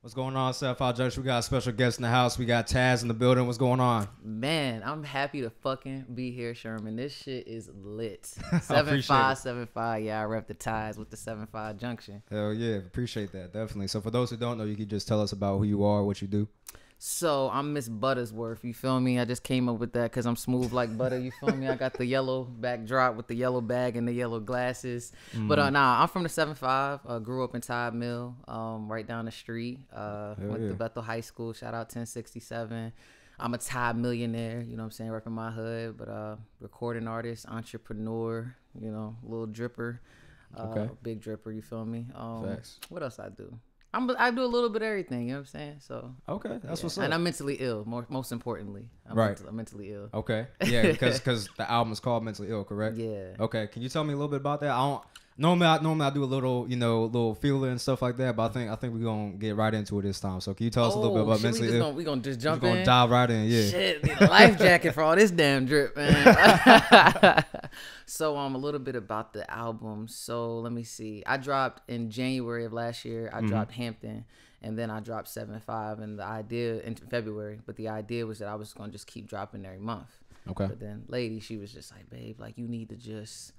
What's going on, 75Junction? We got a special guest in the house. We got TAZ in the building. What's going on? Man, I'm happy to fucking be here, Sherman. This shit is lit. I appreciate it. 7575. Yeah, I rep the ties with the 75Junction. Hell yeah, appreciate that, definitely. So for those who don't know, you can just tell us about who you are, what you do. So I'm Miss Buttersworth, you feel me? I just came up with that because I'm smooth like butter, you feel me? I got the yellow backdrop with the yellow bag and the yellow glasses. But nah, I'm from the 75. Grew up in Todd Mill, right down the street. Went to Bethel High School. Shout out 1067. I'm a Todd millionaire, you know what I'm saying, repping my hood. But recording artist, entrepreneur, you know, little dripper, big dripper, you feel me? Facts. What else I do? I do a little bit of everything, you know what I'm saying? So Okay, that's what's up. And I'm mentally ill, most importantly. I'm mentally ill. Okay, yeah, because the album is called Mentally Ill, correct? Yeah. Okay, can you tell me a little bit about that? Normally I do a little feeler and stuff like that, but I think we're gonna get right into it this time. So can you tell us a little bit about Mentally Ill? We gonna just jump in. We're gonna dive right in, yeah. Shit, need a life jacket for all this damn drip, man. So a little bit about the album. So let me see. I dropped in January of last year. I dropped Hampton, and then I dropped 75. And the idea in February, but the idea was that I was gonna just keep dropping every month. Okay. But then, lady, she was just like, babe, like you need to just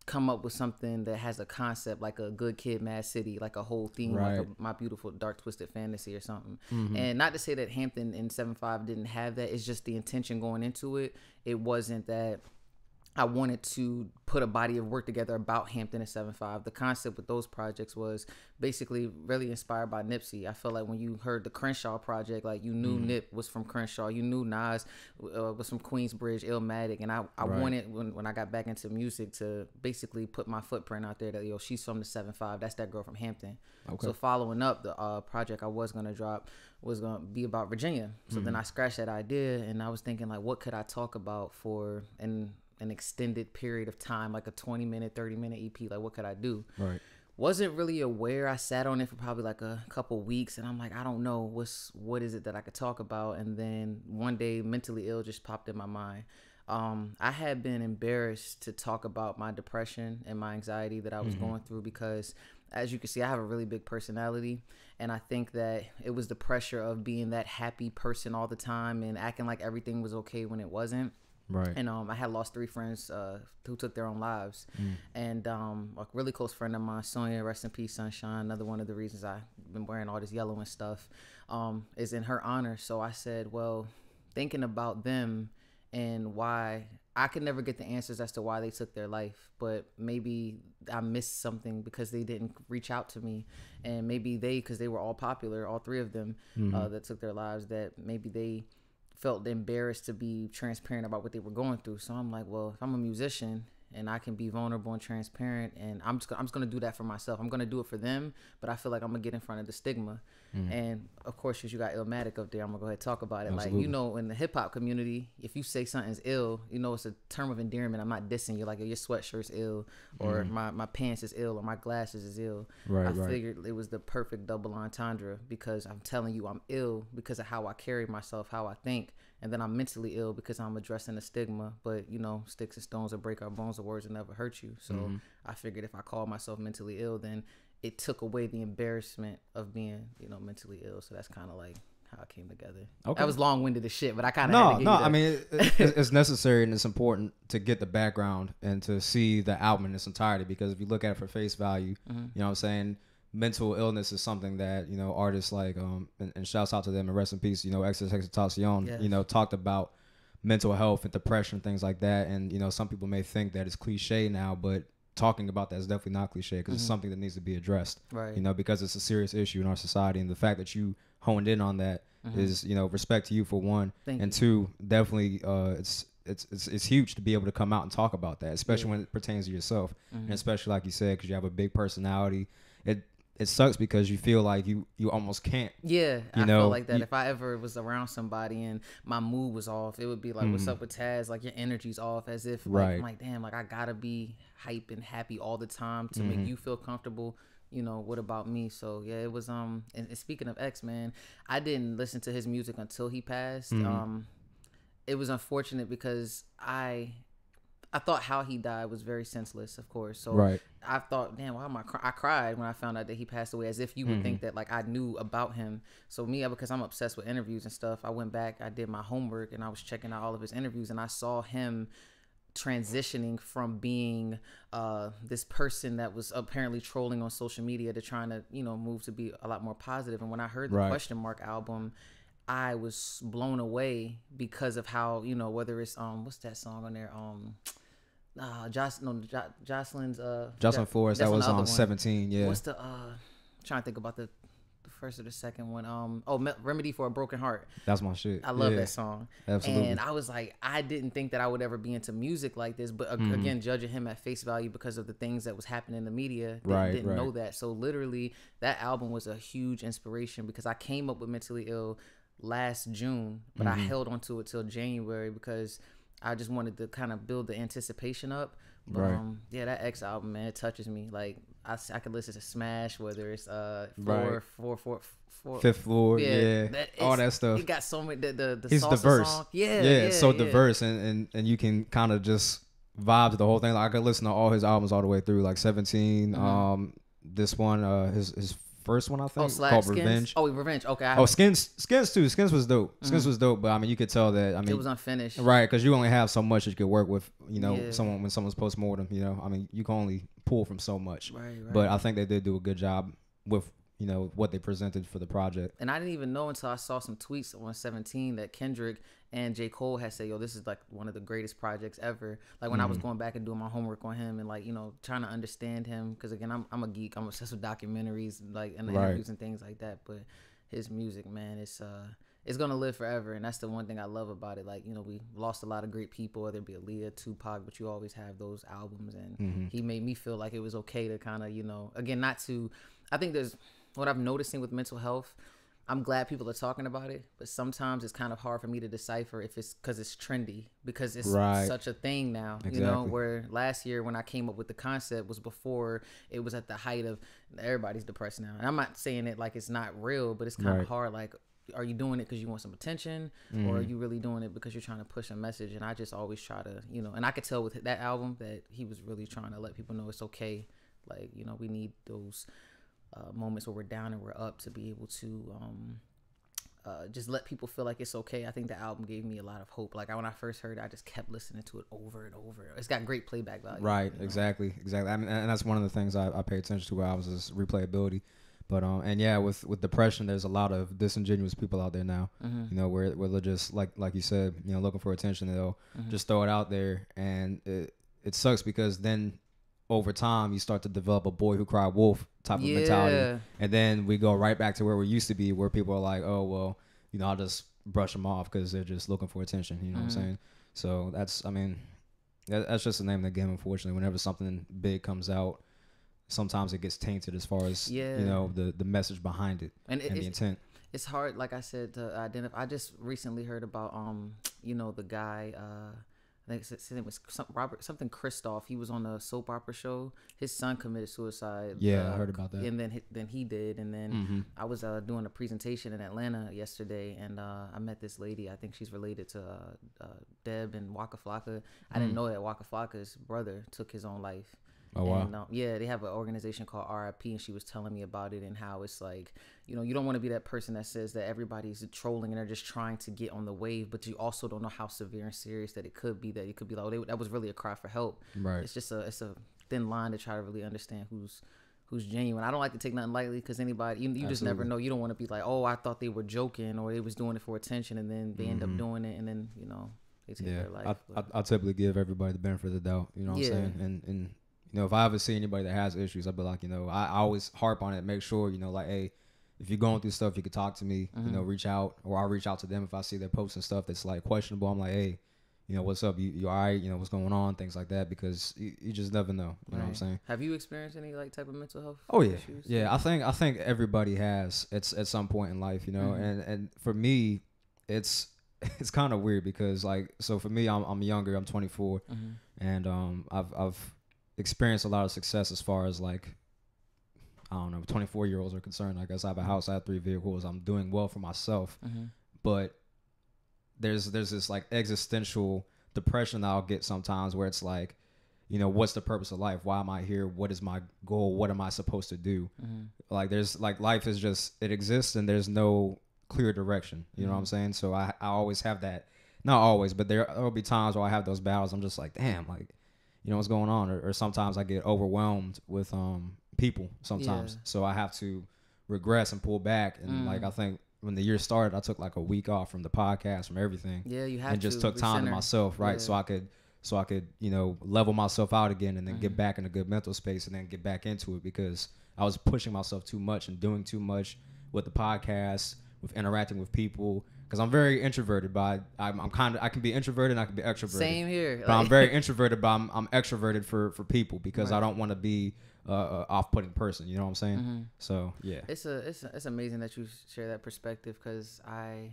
come up with something that has a concept like a Good Kid, Mad City, like a whole theme, right. like My Beautiful Dark Twisted Fantasy or something. And not to say that Hampton and 75 didn't have that. It's just the intention going into it. It wasn't that I wanted to put a body of work together about Hampton and 75. The concept with those projects was basically really inspired by Nipsey. I feel like when you heard the Crenshaw project, like you knew Nip was from Crenshaw. You knew Nas was from Queensbridge, Illmatic. And I wanted, when I got back into music, to basically put my footprint out there that, yo, she's from the 75. That's that girl from Hampton. Okay. So following up, the project I was going to drop was going to be about Virginia. So then I scratched that idea and I was thinking, like, what could I talk about for an extended period of time, like a 20-minute, 30-minute EP? Like, what could I do? Right. Wasn't really aware. I sat on it for probably like a couple weeks, and I'm like, I don't know what is it that I could talk about. And then one day, Mentally Ill just popped in my mind. I had been embarrassed to talk about my depression and my anxiety that I was going through because, as you can see, I have a really big personality, and I think that it was the pressure of being that happy person all the time and acting like everything was okay when it wasn't. Right. And I had lost 3 friends who took their own lives. And a really close friend of mine, Sonia, rest in peace, Sunshine, another one of the reasons I've been wearing all this yellow and stuff, is in her honor. So I said, well, thinking about them and why I could never get the answers as to why they took their life, but maybe I missed something because they didn't reach out to me. And maybe because they were all popular, all 3 of them that took their lives, that maybe they felt embarrassed to be transparent about what they were going through. So I'm like, well, if I'm a musician and I can be vulnerable and transparent, and I'm just gonna do that for myself. I'm gonna do it for them, but I feel like I'm gonna get in front of the stigma. And of course, since you got Illmatic up there, I'm gonna go ahead and talk about it. Absolutely. Like, you know, in the hip hop community, if you say something's ill, you know, it's a term of endearment. I'm not dissing you, like, your sweatshirt's ill, or my pants is ill, or my glasses is ill. I figured it was the perfect double entendre, because I'm telling you I'm ill because of how I carry myself, how I think. And then I'm mentally ill because I'm addressing the stigma. But, you know, sticks and stones will break our bones, the words will never hurt you. So I figured if I call myself mentally ill, then it took away the embarrassment of being, you know, mentally ill. So that's kind of like how it came together. Okay. That was long-winded as shit, but I kind of had to get I mean, it's necessary and it's important to get the background and to see the album in its entirety, because if you look at it for face value, you know what I'm saying, mental illness is something that, you know, artists like and shouts out to them and rest in peace, you know, XXXTentacion, you know, talked about mental health and depression, things like that. And, you know, some people may think that it's cliche now, but talking about that is definitely not cliche, because it's something that needs to be addressed, right? You know, because it's a serious issue in our society, and the fact that you honed in on that is, you know, respect to you for one. Thank and you. 2, definitely it's huge to be able to come out and talk about that, especially when it pertains to yourself, and especially like you said, because you have a big personality. It sucks because you feel like you almost can't. Yeah, I feel like that. If I ever was around somebody and my mood was off, it would be like, what's up with Taz? Like, your energy's off, as if, like, I'm like, damn, like, I gotta be hype and happy all the time to make you feel comfortable. You know, what about me? So yeah, it was and speaking of X, man, I didn't listen to his music until he passed. It was unfortunate because I I thought how he died was very senseless, of course. So Right. I thought, damn, why am I cried when I found out that he passed away, as if you would think that like I knew about him. So me, because I'm obsessed with interviews and stuff, I went back, I did my homework, and I was checking out all of his interviews, and I saw him transitioning from being this person that was apparently trolling on social media to trying to, you know, move to be a lot more positive. And when I heard the Question Mark album, I was blown away because of how, you know, whether it's what's that song on there, Jocelyn's Jocelyn Forrest, that was on 17. Yeah. What's the trying to think about the first or the second one. Remedy for a Broken Heart. That's my shit. I love that song. Absolutely. And I was like, I didn't think that I would ever be into music like this, but again, judging him at face value because of the things that was happening in the media, didn't know that. So literally that album was a huge inspiration because I came up with Mentally Ill last June, but I held on to it till January because I just wanted to kind of build the anticipation up. But yeah, that X album, man, it touches me. Like I could listen to Smash, whether it's Fifth Floor, all that stuff. It got so many the he's salsa diverse. Song. It's so diverse, and you can kind of just vibe to the whole thing. Like I could listen to all his albums all the way through, like 17. This one, his first one, I think, called Skins? Revenge. Oh, Revenge. Okay. Skins too. Skins was dope. Skins was dope, but I mean, you could tell that. I mean, it was unfinished, right? Because you only have so much that you could work with. You know, when someone's postmortem. You know, I mean, you can only pull from so much. Right. But I think they did do a good job with, you know, what they presented for the project. And I didn't even know until I saw some tweets on 17 that Kendrick and J. Cole had said, yo, this is like one of the greatest projects ever. Like when I was going back and doing my homework on him and like, you know, trying to understand him. Because again, I'm a geek. I'm obsessed with documentaries like and interviews and things like that. But his music, man, it's going to live forever. And that's the one thing I love about it. Like, you know, we lost a lot of great people, whether it be Aaliyah, Tupac, but you always have those albums. And he made me feel like it was okay to kind of, you know, again, not to, I think there's, what I'm noticing with mental health, I'm glad people are talking about it, but sometimes it's kind of hard for me to decipher if it's because it's trendy, because it's such a thing now, you know, where last year when I came up with the concept was before it was at the height of everybody's depressed now. And I'm not saying it like it's not real, but it's kind of hard. Like, are you doing it because you want some attention or are you really doing it because you're trying to push a message? And I just always try to, you know, and I could tell with that album that he was really trying to let people know it's okay. Like, you know, we need those moments where we're down and we're up to be able to just let people feel like it's okay. I think the album gave me a lot of hope. Like when I first heard it, I just kept listening to it over and over. It's got great playback value. Right, you know? Exactly. I mean, and that's one of the things I pay attention to with albums is replayability. But and yeah, with depression, there's a lot of disingenuous people out there now. You know, where they're just like you said, you know, looking for attention. They'll just throw it out there, and it sucks because then over time you start to develop a boy who cried wolf type of mentality, and then we go right back to where we used to be, where people are like, oh well, you know, I'll just brush them off because they're just looking for attention. You know what I'm saying? So that's just the name of the game. Unfortunately, whenever something big comes out, sometimes it gets tainted as far as you know the message behind it and the intent. It's hard, like I said, to identify. I just recently heard about you know, the guy, I think his name was something Christoph. He was on a soap opera show. His son committed suicide. Yeah, I heard about that. And then he did. And then I was doing a presentation in Atlanta yesterday, and I met this lady. I think she's related to Deb and Waka Flocka. I didn't know that Waka Flocka's brother took his own life. Oh, wow. And, yeah, they have an organization called RIP, and she was telling me about it and how it's like, you know, you don't want to be that person that says that everybody's trolling and they're just trying to get on the wave, but you also don't know how severe and serious that it could be. That it could be like, oh, that was really a cry for help. Right. It's just it's a thin line to try to really understand who's genuine. I don't like to take nothing lightly because anybody, you just never know. You don't want to be like, oh, I thought they were joking or they was doing it for attention, and then they end up doing it, and then, you know, they take their life. I typically give everybody the benefit of the doubt. You know what I'm saying? And you know, if I ever see anybody that has issues, I'd be like, you know, I always harp on it, make sure, you know, like, hey, if you're going through stuff, you can talk to me, you know, reach out, or I'll reach out to them if I see they're posting stuff that's like questionable. I'm like, hey, you know, what's up? You all right? You know, what's going on? Things like that, because you just never know. You know what I'm saying? Have you experienced any like type of mental health issues? Yeah. I think everybody has at some point in life, you know, and for me, it's kind of weird because like, so for me, I'm younger, I'm 24, and I've experienced a lot of success as far as like, I don't know, 24-year-olds are concerned. I guess I have a house, I have 3 vehicles, I'm doing well for myself, but there's this like existential depression that I'll get sometimes where it's like, you know, what's the purpose of life? Why am I here? What is my goal? What am I supposed to do? Like there's like life is just, it exists and there's no clear direction. You know what I'm saying? So I always have that, not always, but there'll be times where I have those battles. I'm just like, damn, like, you know, what's going on? Or sometimes I get overwhelmed with people sometimes. Yeah. So I have to regress and pull back. And like, I think when the year started, I took like a week off from the podcast, from everything. Yeah, you have and just took time to myself, right? Yeah. So I could, you know, level myself out again and then get back in a good mental space and then get back into it, because I was pushing myself too much and doing too much with the podcast, with interacting with people. Because I'm very introverted, but I can be introverted and I can be extroverted. Same here. But I'm very introverted, but I'm extroverted for people, because I don't want to be off-putting person. You know what I'm saying? So yeah, it's amazing that you share that perspective, because I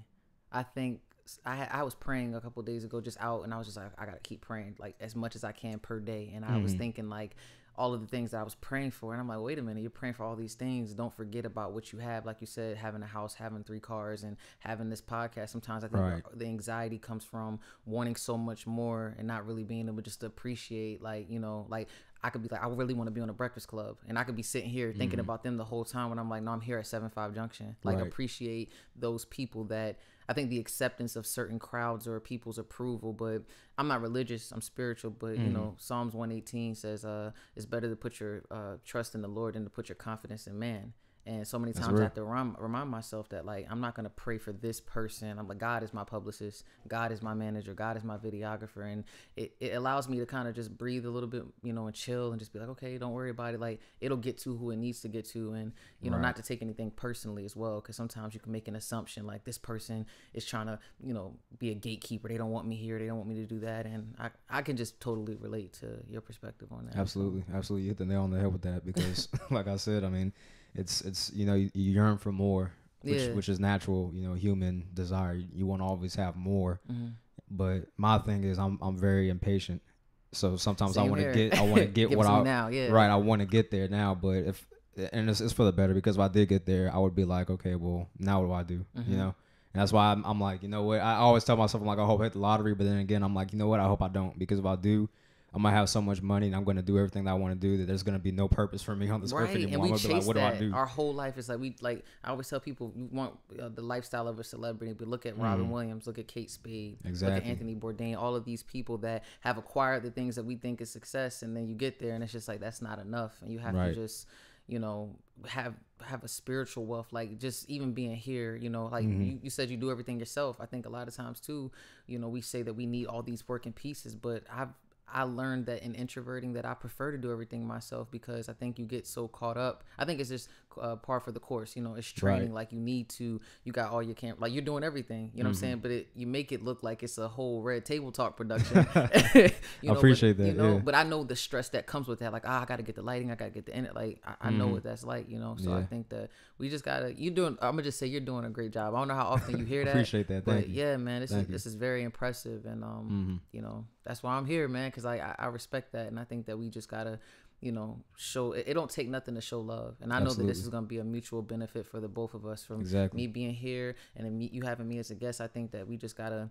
think I was praying a couple of days ago just out, and I was just like, I gotta keep praying like as much as I can per day, and I was thinking like all of the things that I was praying for, and I'm like, wait a minute, you're praying for all these things, don't forget about what you have. Like you said, having a house, having 3 cars, and having this podcast. Sometimes I think the anxiety comes from wanting so much more and not really being able just to appreciate, like, you know, like I could be like, I really want to be on a Breakfast Club, and I could be sitting here thinking about them the whole time when I'm like, no, I'm here at 75Junction. Like, appreciate those people that I think the acceptance of certain crowds or people's approval, but I'm not religious, I'm spiritual, but you know, Psalms 118 says it's better to put your trust in the Lord than to put your confidence in man. And so many times I have to remind myself that, like, I'm not going to pray for this person. I'm like, God is my publicist. God is my manager. God is my videographer. And it allows me to kind of just breathe a little bit, you know, and chill and just be like, okay, don't worry about it. Like, it'll get to who it needs to get to. And, you know, not to take anything personally as well, because sometimes you can make an assumption like this person is trying to, you know, be a gatekeeper. They don't want me here. They don't want me to do that. And I can just totally relate to your perspective on that. Absolutely. Absolutely. You hit the nail on the head with that, because like I said, I mean, it's you know, you yearn for more, which is natural, you know, human desire. You want to always have more, but my thing is I'm very impatient, so sometimes I want to get what I now, I want to get there now. But it's for the better, because if I did get there, I would be like, okay, well, now what do I do? You know, and that's why I'm like, you know what, I always tell myself, I'm like, I hope I hit the lottery, but then again, I'm like, you know what, I hope I don't, because if I do, I might have so much money and I'm going to do everything that I want to do that there's going to be no purpose for me on this earth anymore. And we chase like, what that. do I do? Our whole life is like I always tell people, you want the lifestyle of a celebrity, but look at Robin Williams, look at Kate Spade, look at Anthony Bourdain, all of these people that have acquired the things that we think is success, and then you get there and it's just like, that's not enough, and you have to just, you know, have a spiritual wealth, like just even being here, you know, like you said, you do everything yourself. I think a lot of times too, you know, we say that we need all these working pieces, but I learned that in introverting that I prefer to do everything myself, because I think you get so caught up. I think it's just par for the course, you know, it's training. Like you got all your camera, like you're doing everything, you know what I'm saying? But you make it look like it's a whole Red Table Talk production. You know, I appreciate that. You know, but I know the stress that comes with that. Like, I got to get the lighting, I got to get the internet. Like, I know what that's like, you know? So I think that we just got to, I'm going to just say you're doing a great job. I don't know how often you hear that. Appreciate that. Thank you. Yeah, man, this is very impressive. And, you know, that's why I'm here, man, because I respect that. And I think that we just got to, you know, show it don't take nothing to show love. And I know that this is going to be a mutual benefit for the both of us, from me being here and then you having me as a guest. I think that we just got to,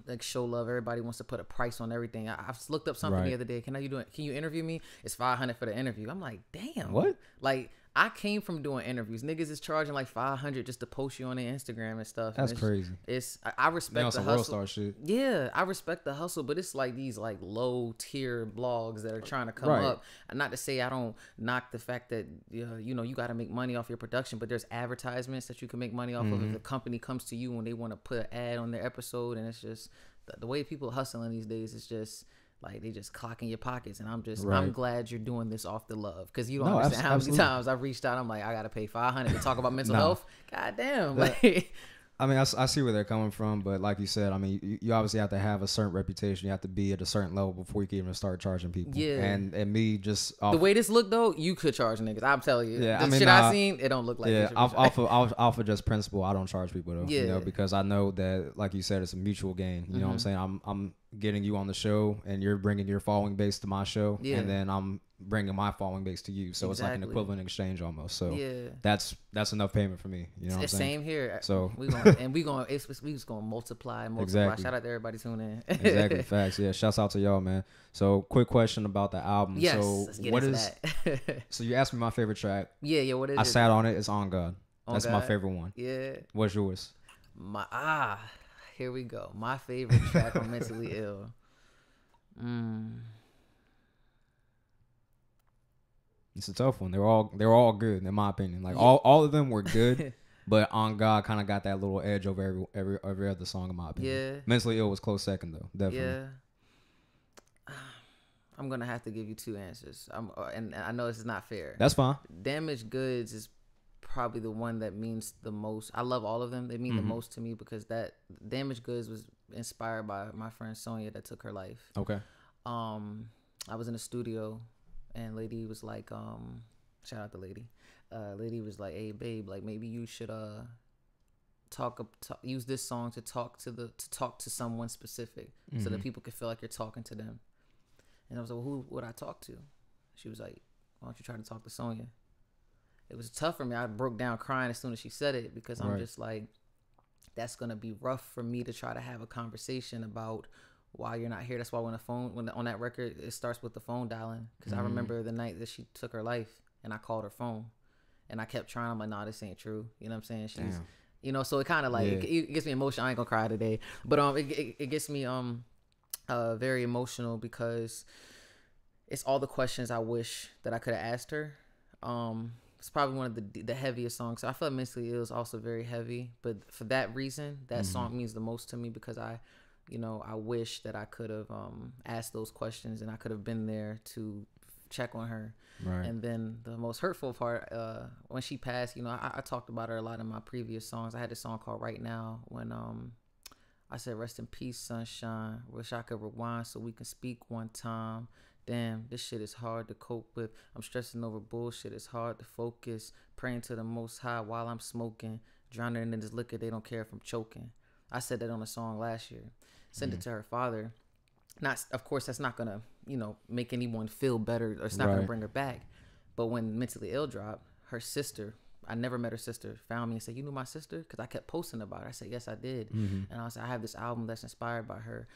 like, show love. Everybody wants to put a price on everything. I've looked up something the other day. Can you interview me? It's $500 for the interview. I'm like, damn. What? Like, I came from doing interviews. Niggas is charging like $500 just to post you on their Instagram and stuff. That's crazy. I respect the hustle. World star shit. Yeah, I respect the hustle, but it's like these like low tier blogs that are trying to come up. And not to say I don't knock the fact that you know, you got to make money off your production, but there's advertisements that you can make money off of if the company comes to you when they want to put an ad on their episode. And it's just the way people hustling these days is just like, they just clocking your pockets. And I'm glad you're doing this off the love, because you don't understand how many times I've reached out. I'm like, I gotta pay $500 to talk about mental health. God damn. Like, I mean, I see where they're coming from, but like you said, I mean, you obviously have to have a certain reputation. You have to be at a certain level before you can even start charging people. Yeah. And me just the way this look though, you could charge niggas. I'm telling you. Yeah. The shit I seen, it don't look like. Yeah. Off of just principle, I don't charge people though. Yeah. You know, because I know that, like you said, it's a mutual gain. You know what I'm saying? I'm getting you on the show, and you're bringing your following base to my show, Yeah. and then I'm bringing my following base to you. So it's like an equivalent exchange almost. So that's enough payment for me. You know what I'm saying? Same here. So we just gonna multiply. Exactly. Shout out to everybody tuning in. Exactly. Facts. Yeah. Shouts out to y'all, man. So quick question about the album. Yes. So Let's get what into is? that. So you asked me my favorite track. Yeah. What is it? I sat on it. It's On God. That's my God? favorite one. Yeah. What's yours? Here we go. My favorite track on Mentally Ill. It's a tough one. They're all good in my opinion. Like all of them were good, but On God kind of got that little edge over every other song in my opinion. Yeah. Mentally Ill was close second though, definitely. Yeah. I'm gonna have to give you two answers. And I know this is not fair. That's fine. Damaged Goods is probably the one that means the most. I love all of them. They mean the most to me because that Damaged Goods was inspired by my friend Sonia that took her life. Okay. I was in the studio and lady was like, shout out to lady. Lady was like, hey babe, like maybe you should use this song to talk to someone specific so that people could feel like you're talking to them. And I was like, well, who would I talk to? She was like, why don't you try to talk to Sonia? It was tough for me. I broke down crying as soon as she said it because I'm just like, that's gonna be rough for me to try to have a conversation about why you're not here. That's why when on that record it starts with the phone dialing, because I remember the night that she took her life and I called her phone and I kept trying. I'm like, nah, this ain't true. You know what I'm saying? She's, you know, so it kind of like it gets me emotional. I ain't gonna cry today, but it gets me very emotional because it's all the questions I wish that I could have asked her. It's probably one of the heaviest songs. So I feel like Mentally Ill is also very heavy, but for that reason, that song means the most to me because I wish that I could have asked those questions and I could have been there to check on her. Right. And then the most hurtful part, when she passed, I talked about her a lot in my previous songs. I had this song called Right Now when I said, rest in peace, sunshine. Wish I could rewind so we can speak one time. Damn, this shit is hard to cope with. I'm stressing over bullshit. It's hard to focus. Praying to the Most High while I'm smoking. Drowning in this liquor. They don't care if I'm choking. I said that on a song last year. Sent it to her father. Of course, that's not gonna, make anyone feel better, or it's not gonna bring her back. But when Mentally Ill dropped, her sister, I never met her sister, found me and said, you knew my sister? Because I kept posting about her. I said, yes, I did. And I was like, I have this album that's inspired by her,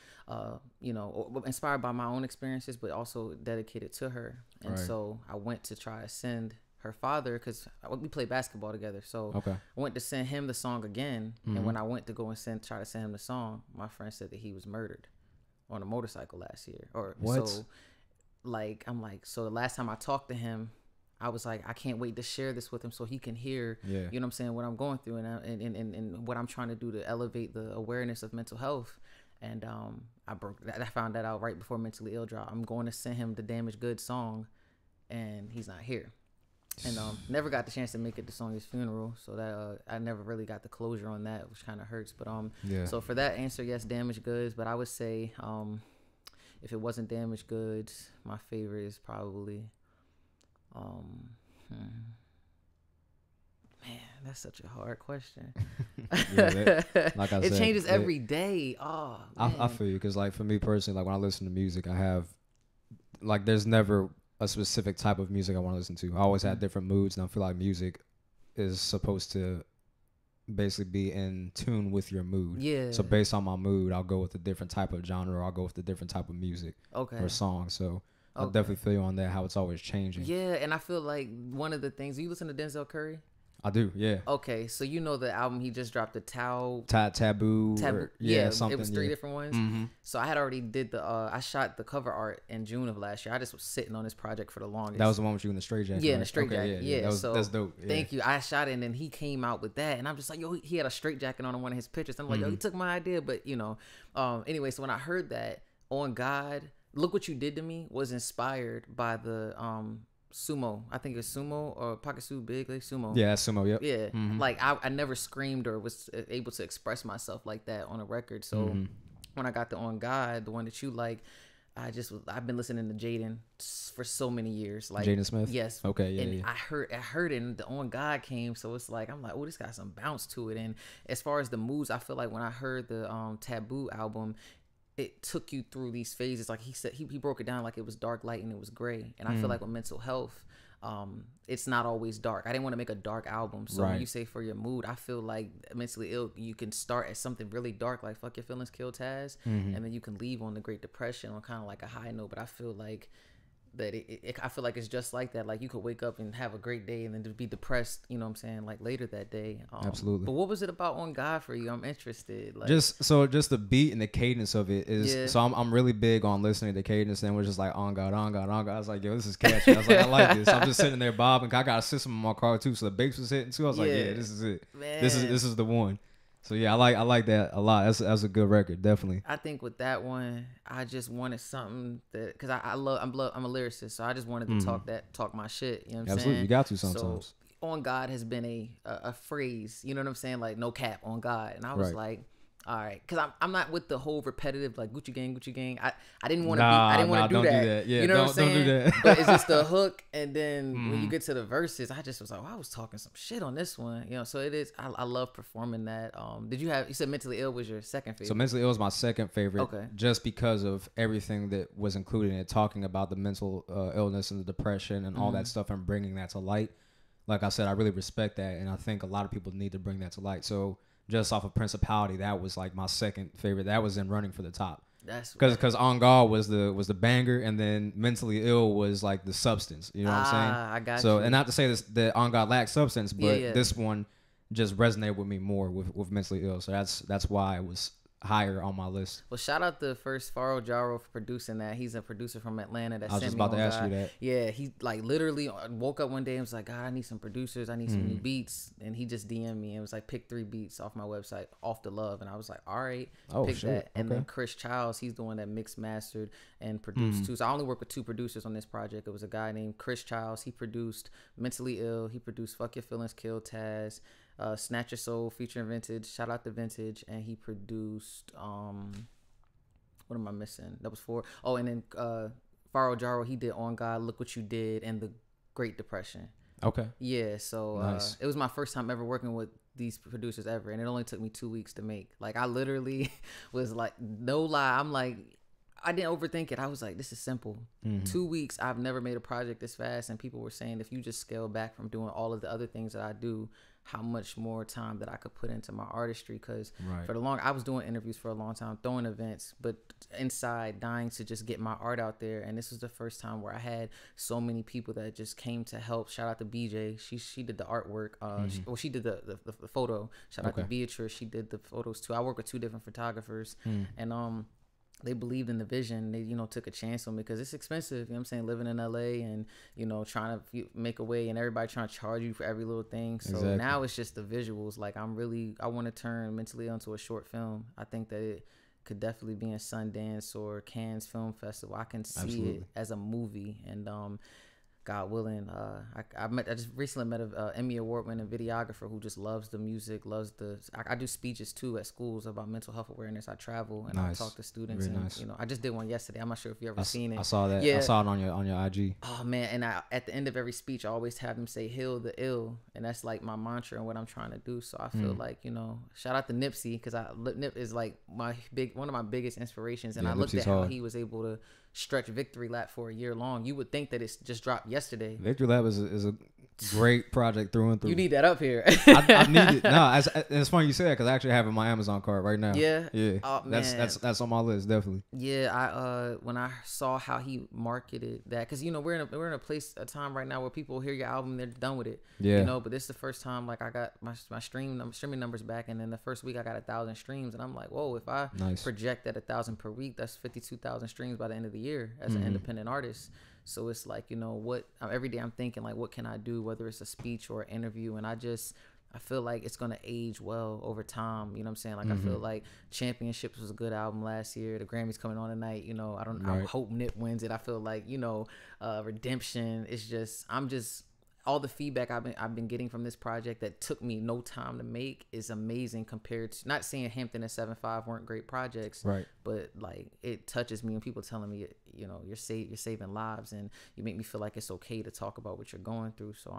inspired by my own experiences, but also dedicated to her. And so I went to try to send her father, because we played basketball together. So I went to send him the song again. And when I went to go and try to send him the song, my friend said that he was murdered on a motorcycle last year. What? So I'm like, so the last time I talked to him, I was like, I can't wait to share this with him so he can hear, you know what I'm saying, what I'm going through and what I'm trying to do to elevate the awareness of mental health. And I found that out right before Mentally Ill drop. I'm going to send him the Damaged Goods song, and he's not here. And never got the chance to make it to Sonia's funeral, so that I never really got the closure on that, which kind of hurts. But so for that answer, yes, Damaged Goods. But I would say if it wasn't Damaged Goods, my favorite is probably. Man, that's such a hard question. Like I said, it changes every day. Oh, man. I feel you, because like for me personally, like when I listen to music, I have like there's never a specific type of music I want to listen to. I always have different moods, and I feel like music is supposed to basically be in tune with your mood. Yeah. So based on my mood, I'll go with a different type of genre, or I'll go with a different type of music or song. So I definitely feel you on that, how it's always changing. Yeah, and I feel like one of the things, you listen to Denzel Curry? I do, yeah. Okay, so you know the album he just dropped, the Taboo. Something. It was 3 different ones. So I had already did I shot the cover art in June of last year. I just was sitting on this project for the longest. That was the one with you in the straight jacket. Yeah, in the straight jacket. Yeah. That's dope. Yeah. Thank you. I shot it, and then he came out with that, and I'm just like, yo, he had a straight jacket on in one of his pictures. I'm like, yo, he took my idea, but anyway. So when I heard that, On God, Look What You Did to Me was inspired by the Sumo. I think it's Sumo or Pakasu Big, like Sumo. Yeah, Sumo. Yep. Yeah. Like I never screamed or was able to express myself like that on a record. So when I got the On God, the one that you like, I've been listening to Jaden for so many years. Like Jaden Smith. Yes. Okay. Yeah. And yeah. I heard it, and the On God came, so it's like I'm like, oh, this got some bounce to it. And as far as the moods, I feel like when I heard the Taboo album, it took you through these phases. Like he said, he broke it down like it was dark, light, and it was gray. And I feel like with mental health, it's not always dark. I didn't want to make a dark album. So when you say for your mood, I feel like mentally ill, you can start at something really dark, like Fuck Your Feelings, Kill Taz. And then you can leave on the Great Depression on kind of like a high note. But I feel like that I feel like it's just like that. Like you could wake up and have a great day and then be depressed, you know what I'm saying, like later that day. Absolutely. But what was it about On God for you? I'm interested. Like, just the beat and the cadence of it is so I'm really big on listening to cadence, and we're just like on God, on God, on God. I was like, yo, this is catchy. I was like, I like this. I'm just sitting there bobbing. I got a system in my car too, so the bass was hitting too. I was like, yeah, this is it. Man. This is the one. So yeah, I like that a lot. That's a good record, definitely. I think with that one, I just wanted something that, because I'm a lyricist, so I just wanted to talk my shit. You know what I'm saying? Absolutely, you got to sometimes. So On God has been a phrase. You know what I'm saying? Like no cap, on God, and I was like, all right, because I'm not with the whole repetitive like Gucci gang. I didn't want to do that. Yeah, you know what I'm saying? Don't do that. But it's just the hook, and then when you get to the verses, I just was like, I was talking some shit on this one, you know. So it is. I love performing that. You said Mentally Ill was your second favorite? So Mentally Ill was my second favorite. Okay. Just because of everything that was included in it, talking about the mental illness and the depression and all that stuff, and bringing that to light. Like I said, I really respect that, and I think a lot of people need to bring that to light. So just off of Principality, that was like my second favorite. That was in running for the top. That's because On God was the banger, and then Mentally Ill was like the substance. You know what I'm saying? I got so, you. And not to say this that On God lacks substance, but this one just resonated with me more with Mentally Ill. So that's why it was higher on my list. Well, shout out to first Faro Jaro for producing that. He's a producer from Atlanta that sent me. I was just about to ask you that. Yeah, he like literally woke up one day and was like, God, I need some producers. I need some new beats. And he just DM'd me and was like, pick 3 beats off my website, Off the Love. And I was like, all right, pick that. And then Chris Childs, he's the one that mixed, mastered, and produced too. So I only work with 2 producers on this project. It was a guy named Chris Childs. He produced Mentally Ill. He produced Fuck Your Feelings, Kill Taz. Snatch Your Soul featuring Vintage. Shout out to Vintage. And he produced what am I missing? That was 4. Oh, and then Faro Jaro, he did On God, Look What You Did, and The Great Depression. Okay. Yeah, so nice. It was my first time ever working with these producers ever, and it only took me 2 weeks to make. Like I literally was like, no lie, I'm like, I didn't overthink it. I was like, this is simple. 2 weeks, I've never made a project this fast, and people were saying if you just scale back from doing all of the other things that I do, how much more time that I could put into my artistry. Because I was doing interviews for a long time, throwing events, but inside dying to just get my art out there. And this was the first time where I had so many people that just came to help. Shout out to BJ. She did the artwork. She did the photo. Shout out to Beatrice. She did the photos too. I work with 2 different photographers, and they believed in the vision. They, took a chance on me because it's expensive. You know what I'm saying? Living in LA and, trying to make a way and everybody trying to charge you for every little thing. So now it's just the visuals. Like I want to turn Mentally Ill into a short film. I think that it could definitely be in Sundance or Cannes Film Festival. I can see it as a movie. And, God willing, I just recently met a Emmy Award winning videographer who just loves the music, loves I do speeches too at schools about mental health awareness. I travel and I talk to students. Very nice. I just did one yesterday. I'm not sure if you ever seen it. I saw that. Yeah. I saw it on your IG. Oh man, and at the end of every speech, I always have them say "Heal the ill," and that's like my mantra and what I'm trying to do. So I feel like shout out to Nipsey because Nip is like one of my biggest inspirations, and I looked at how he was able to stretch Victory Lap for a year long. You would think that it's just dropped yesterday. Victory Lap is a great project through and through. You need that up here. I need it. No, it's funny you say that because I actually have it in my Amazon card right now. Yeah. Oh, that's on my list definitely. Yeah, I when I saw how he marketed that, because we're in a time right now where people hear your album, they're done with it. Yeah. But this is the first time like I got my streaming numbers back, and then the first week I got 1,000 streams, and I'm like, whoa, if I project at 1,000 per week, that's 52,000 streams by the end of the year as an independent artist. So it's like, every day I'm thinking like, what can I do, whether it's a speech or an interview, and I feel like it's going to age well over time. You know what I'm saying? Like, I feel like Championships was a good album last year. The Grammys coming on tonight. I hope Nip wins it. I feel like, Redemption is all the feedback I've been getting from this project that took me no time to make is amazing compared to, not saying Hampton and 75 weren't great projects, right? But like it touches me when people telling me, you're saving lives, and you make me feel like it's okay to talk about what you're going through. So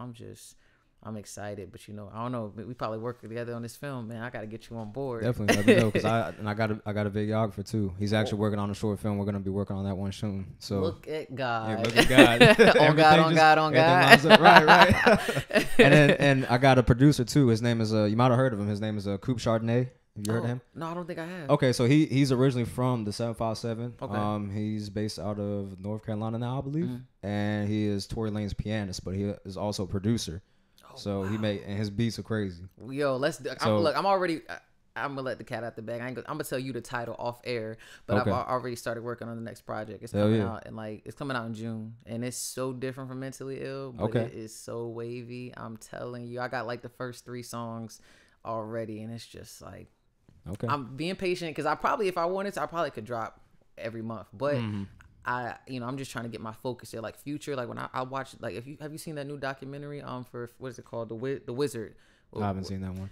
I'm excited, but I don't know. We probably work together on this film, man. I got to get you on board. Definitely let me know, because I got a videographer too. He's actually working on a short film. We're gonna be working on that one soon. So look at God. Yeah, look at God. On God, on God. Right. And I got a producer too. His name is you might have heard of him. His name is Coop Chardonnay. Have you heard of him? No, I don't think I have. Okay, so he's originally from the 757. Okay. He's based out of North Carolina now, I believe, and he is Tory Lane's pianist, but he is also a producer. So he made, and his beats are crazy. Yo, look, I'm gonna let the cat out the bag. I'm gonna tell you the title off air, but I've already started working on the next project. It's coming out, and it's coming out in June, and it's so different from Mentally Ill, but it is so wavy. I'm telling you, I got like the first 3 songs already, and it's just like, I'm being patient, because if I wanted to, I probably could drop every month, but I'm just trying to get my focus there. Like Future, like when I watch, like have you seen that new documentary for what is it called, The Wizard? I haven't seen that one.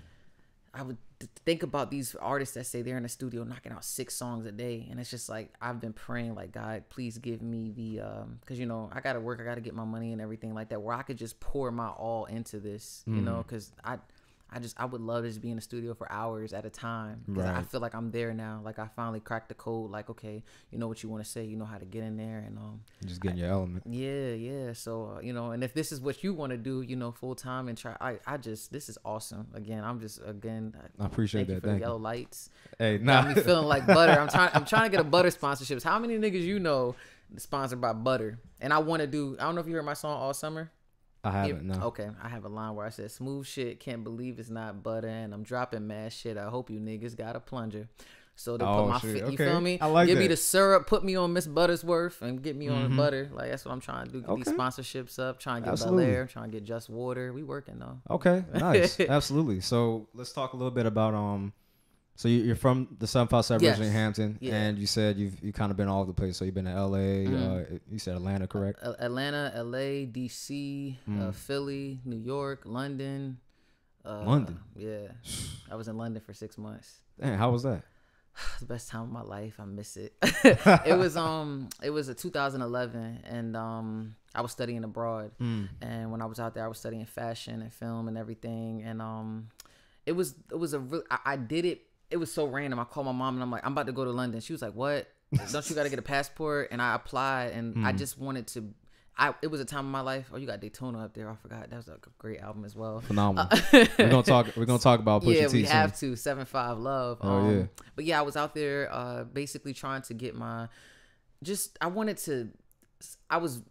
I would think about these artists that say they're in the studio knocking out 6 songs a day, and it's just like, I've been praying like, God, please give me the because I gotta work, I gotta get my money and everything like that, where I could just pour my all into this, because I would love to just be in the studio for hours at a time, because I feel like I'm there now. Like I finally cracked the code. Like, okay, you know what you want to say, you know how to get in there, and just getting your element. Yeah. So and if this is what you want to do, full time and try, this is awesome. Again, I appreciate that. Thank you. Yellow lights. Hey, got me feeling like butter. I'm trying to get a butter sponsorships. How many niggas sponsored by butter? And I want to do. I don't know if you heard my song All Summer. I haven't, no. Okay, I have a line where I said, smooth shit, can't believe it's not butter, and I'm dropping mad shit. I hope you niggas got a plunger. So they put my feet, you feel me? I like Give that. me the syrup, put me on Miss Buttersworth, and get me on the butter. Like, that's what I'm trying to do. Get these sponsorships up, trying to get Bel Air, trying to get Just Water. We working though. Okay, nice. Absolutely. So let's talk a little bit about so you're from the 757 originally in Hampton, and you said you've kind of been all over the place. So you've been to LA, you said Atlanta, correct? Atlanta, LA, DC, Philly, New York, London. London? Yeah. I was in London for 6 months. Damn, how was that? The best time of my life. I miss it. It was a 2011, and I was studying abroad. And when I was out there, I was studying fashion and film and everything. And I did it. It was so random. I called my mom and I'm like, I'm about to go to London. She was like, what? Don't you got to get a passport? And I applied, and I just wanted to. It was a time in my life. Oh, you got Daytona up there. I forgot. That was a great album as well. Phenomenal. We're gonna talk about Pusha T. Yeah, we have to. 75 Love. Yeah. But yeah, I was out there, basically trying to get my. I was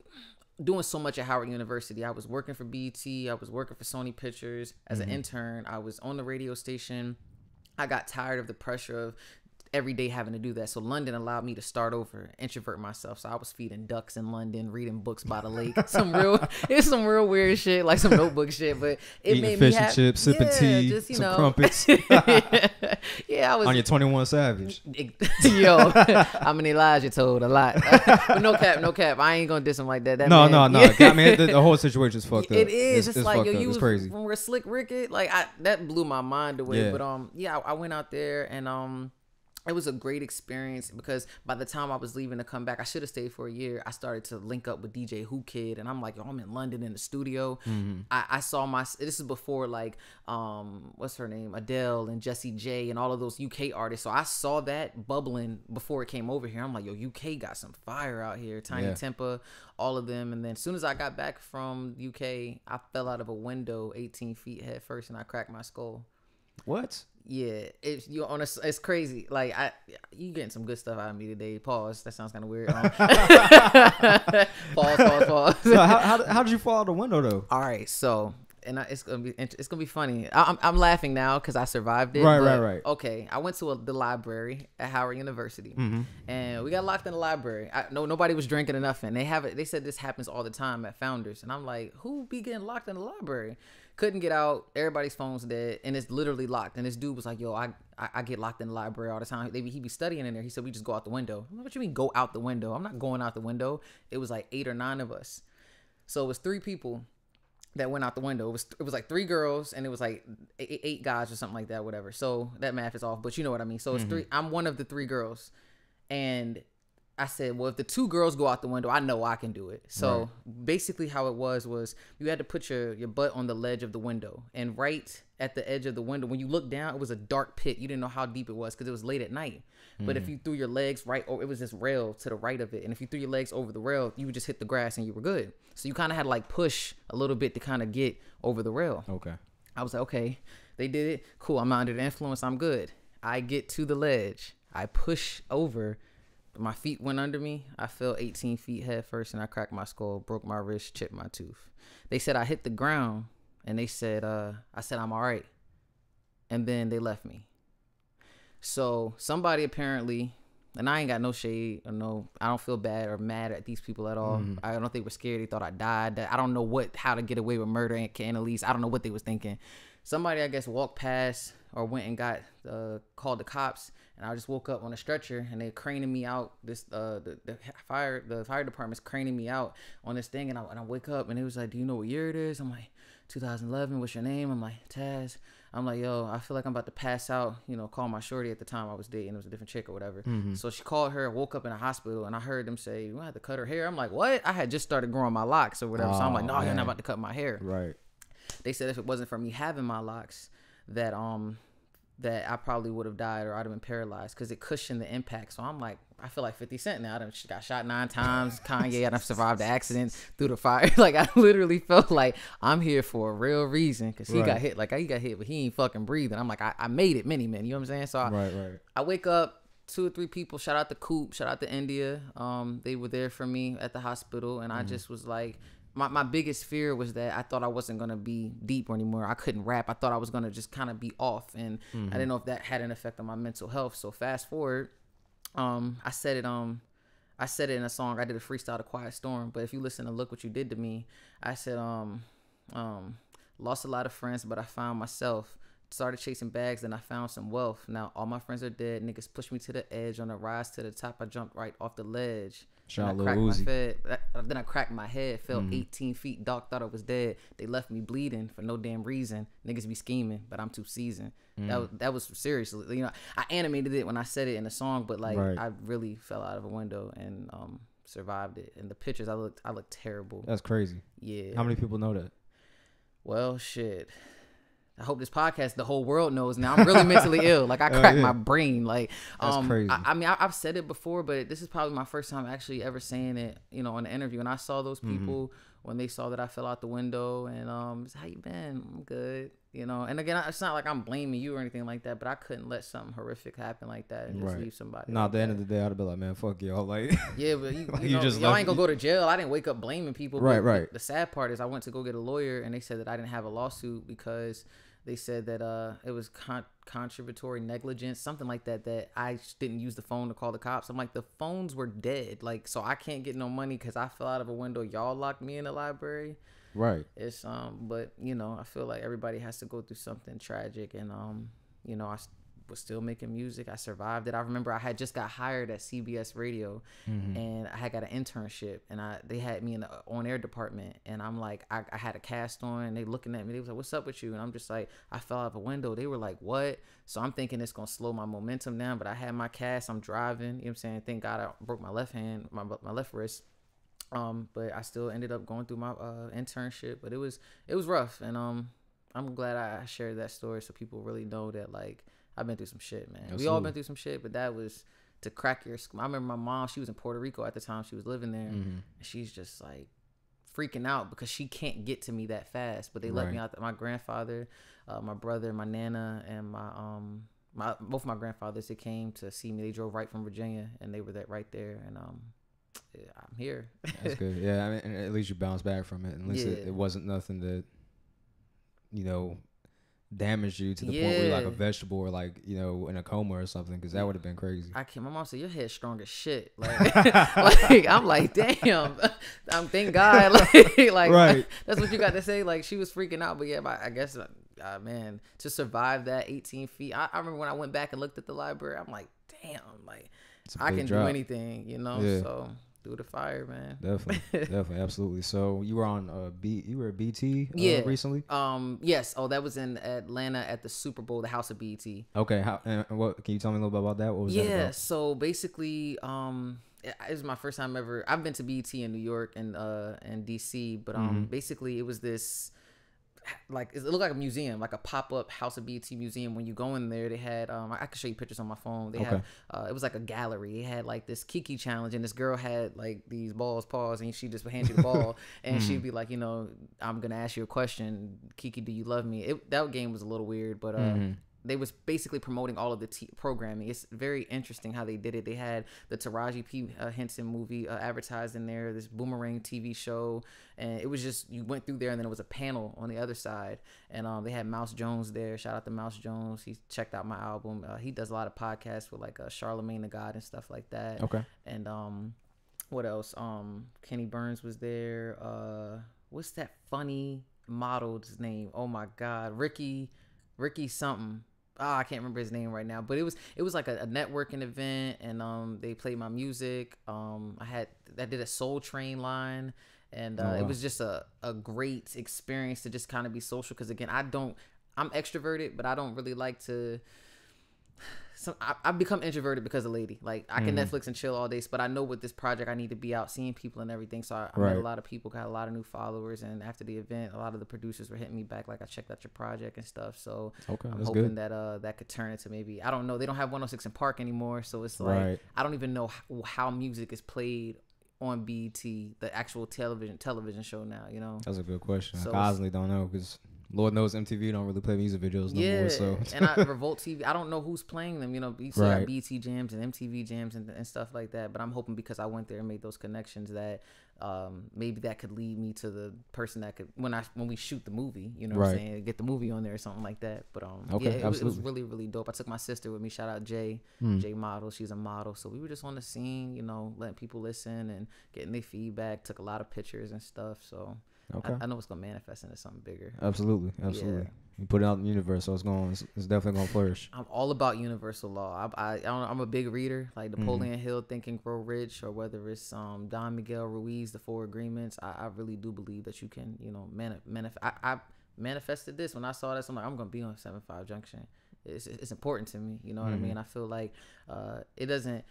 doing so much at Howard University. I was working for BET. I was working for Sony Pictures as an intern. I was on the radio station. I got tired of the pressure of every day having to do that. So London allowed me to start over, introvert myself. So I was feeding ducks in London, reading books by the lake. It's some real weird shit, like some notebook shit. But it eating made fish me and chips, sipping tea, just, some crumpets. Yeah, I was on your 21 Savage. Yo, how many lies you told? A lot. But no cap. I ain't gonna diss him like that. No. I mean, the whole situation is fucked up. It is. It's like, yo, you was crazy. When we're Slick Ricket, like that blew my mind away. Yeah. But I went out there, and it was a great experience, because by the time I was leaving to come back, I should have stayed for a year. I started to link up with DJ Who Kid, and I'm like, yo, I'm in London in the studio. I saw this is before like, what's her name? Adele and Jessie J and all of those UK artists. So I saw that bubbling before it came over here. I'm like, yo, UK got some fire out here. Tiny Tempa, all of them. And then as soon as I got back from UK, I fell out of a window 18 feet head first, and I cracked my skull. What? Yeah, it's crazy. Like you getting some good stuff out of me today. Pause. That sounds kind of weird. Pause. So how did you fall out the window though? All right, so it's gonna be funny. I'm laughing now because I survived it. Right. Okay, I went to the library at Howard University, and we got locked in the library. Nobody was drinking enough, and they said this happens all the time at Founders, and I'm like, who be getting locked in the library? Couldn't get out. Everybody's phone's dead, and it's literally locked. And this dude was like, yo, I get locked in the library all the time. He'd be studying in there. He said, we just go out the window. I'm like, what you mean go out the window? I'm not going out the window. It was like 8 or 9 of us. So it was 3 people that went out the window. It was like 3 girls, and it was like 8 guys or something like that, whatever. So that math is off, but you know what I mean. So it's 3. I'm one of the 3 girls, and I said, well, if the two girls go out the window, I know I can do it. So basically how it was you had to put your butt on the ledge of the window. And right at the edge of the window, when you look down, it was a dark pit. You didn't know how deep it was because it was late at night. But if you threw your legs right, it was this rail to the right of it. And if you threw your legs over the rail, you would just hit the grass and you were good. So you kind of had to like push a little bit to kind of get over the rail. Okay. I was like, okay, they did it. Cool. I'm not under the influence. I'm good. I get to the ledge. I push over. My feet went under me. I fell 18 feet head first and I cracked my skull, broke my wrist, chipped my tooth. They said I hit the ground and they said, I said, I'm all right. And then they left me. So somebody apparently, and I ain't got no shade or no, I don't feel bad or mad at these people at all. I don't think they were scared. They thought I died. I don't know how to get away with murder and Annalise. I don't know what they was thinking. Somebody, I guess, walked past or went and called the cops. And I just woke up on a stretcher and they craning me out. The fire department's craning me out on this thing. And I wake up and it was like, do you know what year it is? I'm like, 2011. What's your name? I'm like, TAZ. I'm like, yo, I feel like I'm about to pass out. Call my shorty at the time I was dating. It was a different chick or whatever. So she called her, woke up in a hospital, and I heard them say, we have to cut her hair. I'm like, what? I had just started growing my locks or whatever. So I'm like, no, you're not about to cut my hair. Right. They said if it wasn't for me having my locks, that I probably would have died or I'd have been paralyzed because it cushioned the impact. So I'm like, I feel like 50 Cent now. I done got shot 9 times. Kanye, I done survived the accident through the fire. Like, I literally felt like I'm here for a real reason because he got hit. Like, he got hit, but he ain't fucking breathing. I'm like, I made it many. You know what I'm saying? So I wake up, 2 or 3 people. Shout out to Coop. Shout out to India. They were there for me at the hospital. And I just was like, my biggest fear was that I thought I wasn't going to be deep anymore. I couldn't rap. I thought I was going to just kind of be off. And I didn't know if that had an effect on my mental health. So fast forward, I said it in a song. I did a freestyle to Quiet Storm. But if you listen to Look What You Did to Me, I said, lost a lot of friends, but I found myself. Started chasing bags, then I found some wealth. Now all my friends are dead. Niggas pushed me to the edge. On the rise to the top, I jumped right off the ledge. Shout out Lil Uzi. Then I cracked my head, fell 18 feet. Doc thought I was dead. They left me bleeding for no damn reason. Niggas be scheming, but I'm too seasoned. That was seriously. I animated it when I said it in the song, but like I really fell out of a window and survived it. And the pictures, I looked terrible. That's crazy. Yeah. How many people know that? Well, shit. I hope this podcast, the whole world knows now. I'm really mentally ill. Like, I cracked my brain. Like, that's crazy. I mean, I've said it before, but this is probably my first time actually ever saying it, in an interview. And I saw those people when they saw that I fell out the window and, how you been? I'm good. And again, it's not like I'm blaming you or anything like that, but I couldn't let something horrific happen like that and just leave somebody. At the end of the day, I'd have been like, man, fuck y'all. Like, yeah, but y'all ain't gonna go to jail. I didn't wake up blaming people. Right. The sad part is I went to go get a lawyer and they said that I didn't have a lawsuit because they said that it was contributory negligence, something like that, that I didn't use the phone to call the cops. I'm like, the phones were dead. Like, so I can't get no money because I fell out of a window. Y'all locked me in the library. Right. It's but I feel like everybody has to go through something tragic, and I was still making music. I survived it. I remember I had just got hired at CBS Radio, and I had got an internship, and they had me in the on-air department, and I'm like, I had a cast on, and they looking at me. They was like, "What's up with you?" And I'm just like, I fell out of a window. They were like, "What?" So I'm thinking it's gonna slow my momentum down, but I had my cast. I'm driving. You know what I'm saying? Thank God I broke my left hand, my left wrist. But I still ended up going through my internship, but it was rough, and I'm glad I shared that story so people really know that, like, I've been through some shit, man. Absolutely. We all been through some shit, but that was to crack your skull. I remember my mom, she was in Puerto Rico at the time. She was living there. And she's just like freaking out because she can't get to me that fast. But they let me out. My grandfather, my brother, my nana, and both my grandfathers, they came to see me. They drove right from Virginia, and they were right there. And I'm here. That's good. Yeah, I mean, at least you bounced back from it. At least it wasn't nothing that, damaged you to the point where you're like a vegetable or like, in a coma or something, because that would have been crazy. My mom said, your head's strong as shit. Like, I'm like, damn. Thank God. Like, that's what you got to say. Like, she was freaking out. But yeah, I guess, man, to survive that 18 feet. I remember when I went back and looked at the library, I'm like, damn, like, I can do anything, Yeah. So through the fire, man. Definitely, absolutely. So you were on you were at BT recently? Yes. Oh, that was in Atlanta at the Super Bowl, the House of BT. Okay. What can you tell me a little bit about that? What was that about? So basically, it was my first time ever. I've been to BET in New York and DC, but basically it was this. Like it looked like a museum, like a pop-up House of BET museum. When you go in there, they had I could show you pictures on my phone. They had it was like a gallery. It had like this Kiki challenge, and this girl had like these balls paws, and she just would hand you the ball, and she'd be like, I'm gonna ask you a question, Kiki, do you love me? That game was a little weird, but they was basically promoting all of the programming. It's very interesting how they did it. They had the Taraji P. Henson movie advertised in there, this Boomerang TV show, and it was just, you went through there, and then it was a panel on the other side, and they had Mouse Jones there. Shout out to Mouse Jones. He checked out my album. He does a lot of podcasts with like Charlemagne the God and stuff like that. Okay. And what else? Kenny Burns was there. What's that funny model's name? Oh my God, Ricky something. I can't remember his name right now, but it was like a networking event, and they played my music. I did a Soul Train line, and it was just a great experience to just kind of be social. Because again, I'm extroverted, but I don't really like to. I've become introverted because of Lady. Like I can Netflix and chill all day, but I know with this project I need to be out seeing people and everything. So I met a lot of people, got a lot of new followers, and after the event, a lot of the producers were hitting me back like, I checked out your project and stuff. So I'm hoping that that could turn into maybe, I don't know, they don't have 106 in Park anymore, so it's like I don't even know how music is played on BET, the actual television show now. That's a good question. So I honestly don't know, because Lord knows MTV don't really play music videos no more. So and Revolt TV, I don't know who's playing them. You still got BET Jams and MTV Jams and stuff like that. But I'm hoping, because I went there and made those connections, that maybe that could lead me to the person that could, when we shoot the movie, what I'm saying, get the movie on there or something like that. But it was really, really dope. I took my sister with me. Shout out Jay Model. She's a model. So we were just on the scene, letting people listen and getting their feedback. Took a lot of pictures and stuff. So I know it's gonna manifest into something bigger. Absolutely. Yeah. You put it out in the universe, so it's definitely gonna flourish. I'm all about universal law. I'm a big reader, like Napoleon Hill, Think and Grow Rich, or whether it's Don Miguel Ruiz, The Four Agreements. I really do believe that you can, manifest. I manifested this when I saw this. I'm like, I'm gonna be on 75 Junction. It's important to me. You know what I mean? I feel like it doesn't.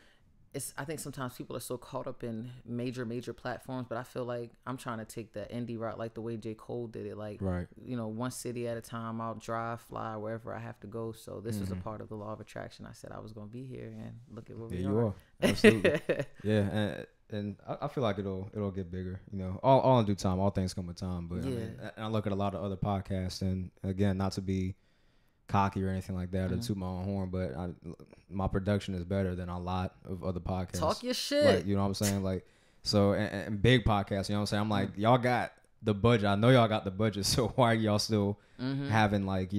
I think sometimes people are so caught up in major platforms, but I feel like I'm trying to take the indie route, like the way J. Cole did it. Like, one city at a time. I'll drive, fly, wherever I have to go. So this was a part of the law of attraction. I said I was going to be here, and look at where we are. You are. Absolutely. Yeah, and I feel like it'll get bigger. All in due time. All things come with time. But I look at a lot of other podcasts, and again, not to be cocky or anything like that or toot my own horn, but my production is better than a lot of other podcasts. Talk your shit. Like, you know what I'm saying? Like, so and big podcasts, you know what I'm saying? I'm like, y'all got the budget. I know y'all got the budget, so why are y'all still having like,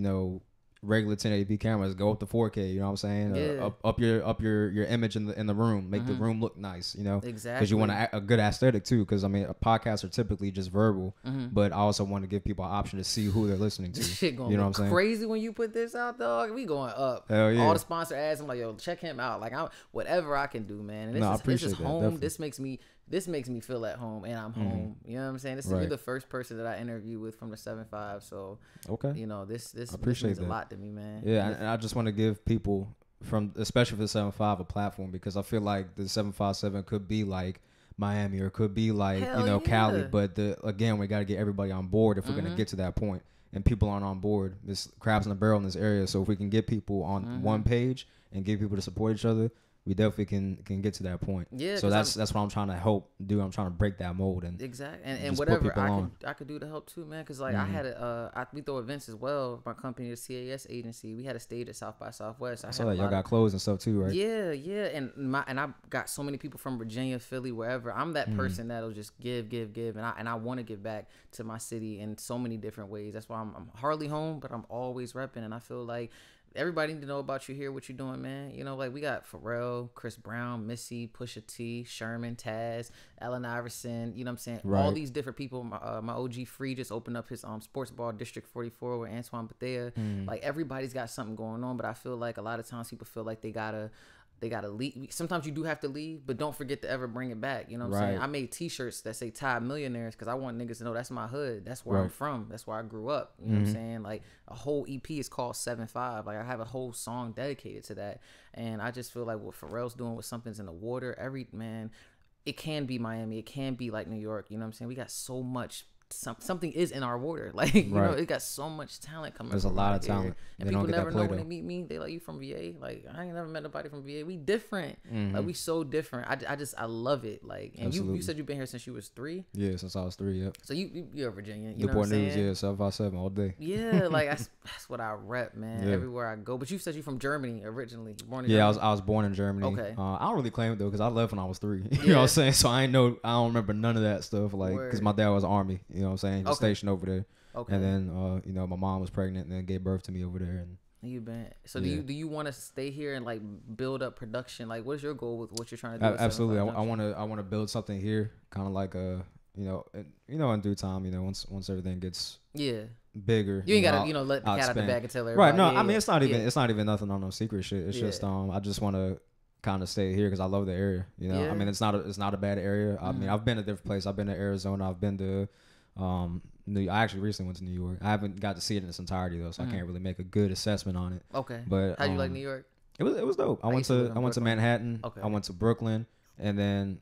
regular 1080p cameras? Go up to 4K, you know what I'm saying? Yeah. Up your image in the room, make the room look nice, Exactly. Because you want a good aesthetic too. Because podcasts are typically just verbal, but I also want to give people an option to see who they're listening to. This shit gonna you know be what I'm saying? Crazy when you put this out, dog. We going up. Hell yeah. All the sponsor ads, I'm like, yo, check him out. Like, whatever I can do, man. And this is home. Definitely. This makes me feel at home, and I'm home. You know what I'm saying? You're the first person that I interview with from the 7.5. So this means a lot to me, man. Yeah, and I just want to give people especially for the 7.5 a platform, because I feel like the 757 could be like Miami, or could be like Cali, but again, we got to get everybody on board if we're gonna get to that point. And people aren't on board. There's crabs in the barrel in this area, so if we can get people on one page and get people to support each other, we definitely can get to that point. Yeah. So that's what I'm trying to help do. I'm trying to break that mold and exactly and whatever I could do to help too, man. Because like I had we throw events as well. My company, the CAS agency, we had a stage at South by Southwest. I saw that y'all got clothes and stuff too, right? Yeah, and I got so many people from Virginia, Philly, wherever. I'm that person that'll just give, and I want to give back to my city in so many different ways. That's why I'm hardly home, but I'm always repping, and I feel like everybody need to know about you here, what you're doing, man. Like we got Pharrell, Chris Brown, Missy, Pusha T, Sherman, Taz, Allen Iverson, you know what I'm saying? Right. All these different people. My OG Free just opened up his sports bar, District 44 with Antoine Bethea. Like everybody's got something going on, but I feel like a lot of times people feel like they gotta they gotta leave. Sometimes you do have to leave, but don't forget to ever bring it back. You know what I'm saying? I made T-shirts that say "TAZ Millionaires" because I want niggas to know that's my hood. That's where I'm from. That's where I grew up. You know what I'm saying? Like a whole EP is called 75. Like I have a whole song dedicated to that, and I just feel like what Pharrell's doing with Something's in the Water. It can be Miami. It can be like New York. You know what I'm saying? We got so much. Something is in our water. Like, you know, it got so much talent coming. There's a lot of talent. And people never know when they meet me. They like, you from VA? Like, I ain't never met nobody from VA. We different. Like, we so different. I love it. Like, and you said you've been here since you was 3? Yeah, since I was 3, yep. So you're a Virginian. You know Newport what I'm News, saying? yeah, 757 all day. Yeah, like that's what I rep, man. Everywhere I go. But you said you're from Germany originally. Born in Germany? I was born in Germany. Okay. I don't really claim it though because I left when I was 3. You know what I'm saying? So I don't remember none of that stuff. Like, because my dad was Army. You know what I'm saying? He was stationed over there. Okay. And then you know, my mom was pregnant and then gave birth to me over there. And you been so do you want to stay here and like build up production? Like, what's your goal with what you're trying to do? Absolutely. I want to build something here, kind of like a in due time, once everything gets bigger. You ain't gotta let the cat out the bag and tell everybody. Right. No, I mean it's not even nothing on no secret shit. It's just I just want to kind of stay here because I love the area. You know, I mean it's not a bad area. I mean I've been to different places. I've been to Arizona. I've been to I actually recently went to New York. I haven't got to see it in its entirety though, so I can't really make a good assessment on it. Okay. But how you like New York? It was dope. I went to Manhattan. Okay. I went to Brooklyn, and then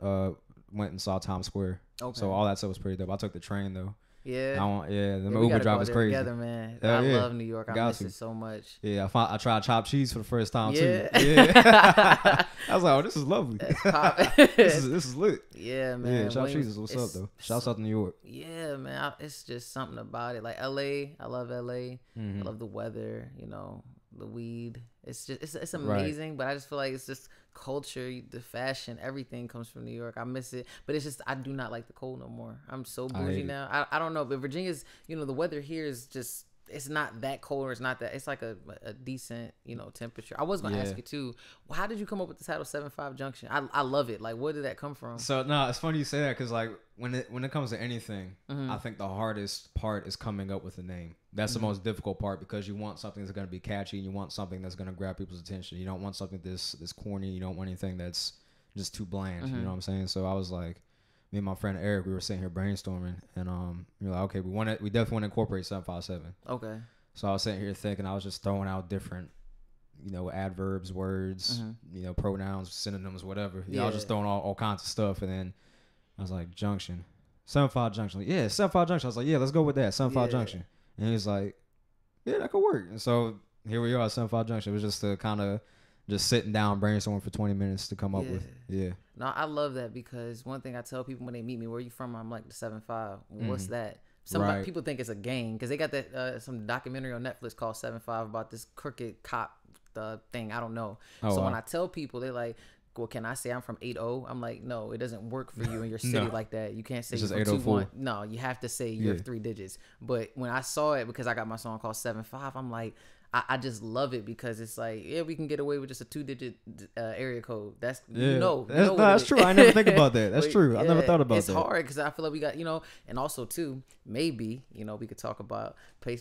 went and saw Times Square. Okay. So all that stuff was pretty dope. I took the train though. Yeah. The Uber drive was crazy. Together, man. I love New York. I miss it so much. Yeah, I tried chopped cheese for the first time too. Yeah. I was like, oh, this is lovely. this is lit. Yeah, man. Yeah, chopped cheese is what's up though. Shouts out to New York. Yeah, man. It's just something about it. Like LA, I love LA. I love the weather. The weed. It's just it's amazing. Right. But I just feel like it's just culture, the fashion, everything comes from New York. I miss it, but it's just I do not like the cold no more. I'm so bougie now. I don't know, but Virginia's the weather here is just it's not that cold or it's not that it's like a decent temperature. I was gonna ask you too. Well, how did you come up with the title 75 Junction? I love it. Like, where did that come from? So no, it's funny you say that because like when it comes to anything, I think the hardest part is coming up with a name. That's the most difficult part because you want something that's gonna be catchy. And you want something that's gonna grab people's attention. You don't want something this corny. You don't want anything that's just too bland. You know what I'm saying? So I was like, me and my friend Eric, we were sitting here brainstorming, and we were like, okay, we definitely want to incorporate 757. Okay. So I was sitting here thinking, I was just throwing out different, adverbs, words, pronouns, synonyms, whatever. I was just throwing all kinds of stuff, and then I was like, Junction, 75 Junction. Like, yeah, 75 Junction. I was like, yeah, let's go with that, 75 Junction. And he was like, yeah, that could work. And so here we are at 75 Junction. It was just to kind of just sitting down brainstorming for 20 minutes to come up with. Yeah. No, I love that because one thing I tell people when they meet me, where you from? I'm like the 75. What's that? People think it's a gang because they got that some documentary on Netflix called 75 about this crooked cop thing. I don't know. When I tell people, they're like, well, can I say I'm from 80? I'm like, no, it doesn't work for you in your city like that. You can't say you're from 21. No, you have to say you're 3 digits. But when I saw it, because I got my song called 75, I'm like, I just love it because it's like, we can get away with just a 2-digit area code. That's that's true. I never think about that. That's true. I never thought about that. It's hard because I feel like we got and also too maybe we could talk about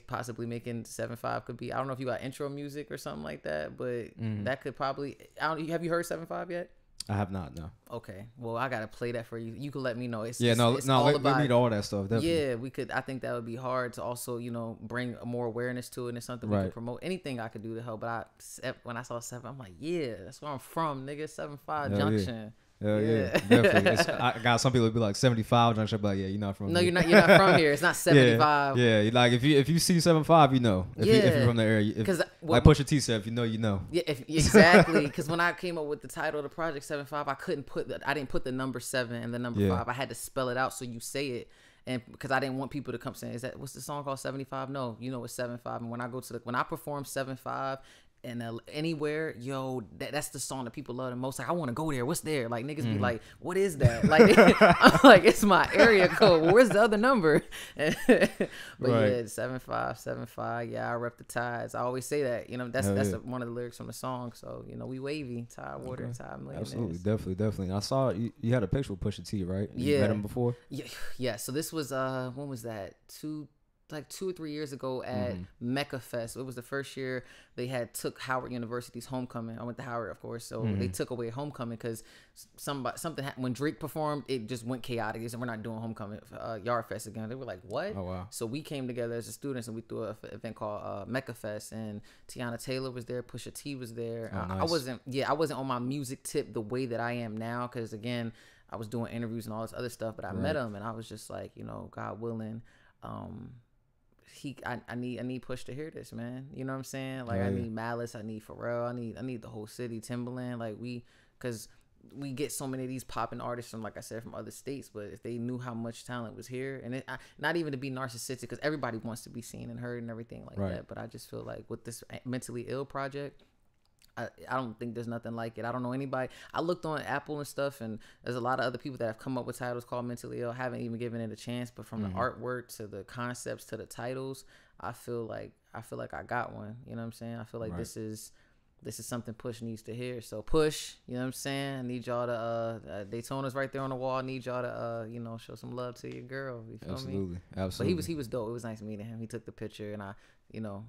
possibly making 75 could be. I don't know if you got intro music or something like that, but that could probably. Have you heard 75 yet? I have not, no. Okay, well, I gotta play that for you. You can let me know. It's let me need all that stuff. Definitely. Yeah, we could. I think that would be hard to also, bring more awareness to it, and it's something we could promote. Anything I could do to help. But when I saw 7, I'm like, yeah, that's where I'm from, nigga. 75 Junction. Yeah, definitely. I got some people would be like 75 Junction, but you're not from. No, you're not from here. It's not 75. Yeah. Like if you see 75, if you're from the area. Because like Pusha T said, if you know. Yeah, exactly. Because when I came up with the title of the project 75, I didn't put the number 7 and the number 5. I had to spell it out so you say it. And because I didn't want people to come saying, what's the song called 75? No, it's 75. And when I when I perform 75 and anywhere, that's the song that people love the most. Like, I want to go there. What's there? Like, niggas be like, what is that? Like, I'm like, it's my area code. Well, where's the other number? But 75. Yeah, I rep the tides. I always say that. That's one of the lyrics from the song. So we wavy, tide water, tide millionaires. Absolutely, definitely. I saw you had a picture with Pusha T, right? You met him before? Yeah. So this was when was that? like 2 or 3 years ago at Mecca Fest. It was the first year they took Howard University's homecoming. I went to Howard, of course, so they took away homecoming because something happened. When Drake performed, it just went chaotic. They said, we're not doing homecoming Yard Fest again. They were like, what? Oh wow. So we came together as students and we threw an event called Mecca Fest, and Tiana Taylor was there, Pusha T was there. Oh, nice. I wasn't on my music tip the way that I am now, because again, I was doing interviews and all this other stuff, but I met him and I was just like, God willing, I need Push to hear this, man. You know what I'm saying? Like, I need Malice, I need Pharrell, I need the whole city, Timbaland. Like, because we get so many of these popping artists from, like I said, from other states, but if they knew how much talent was here, and not even to be narcissistic, because everybody wants to be seen and heard and everything like that. But I just feel like with this mentally ill project, I don't think there's nothing like it. I don't know anybody. I looked on Apple and stuff, and there's a lot of other people that have come up with titles called Mentally Ill. Haven't even given it a chance. But from the artwork to the concepts to the titles, I feel like I got one. You know what I'm saying? I feel like this is something Push needs to hear. So Push, you know what I'm saying? I need y'all to Daytona's right there on the wall. I need y'all to show some love to your girl. You feel me? Absolutely. But he was dope. It was nice meeting him. He took the picture, and I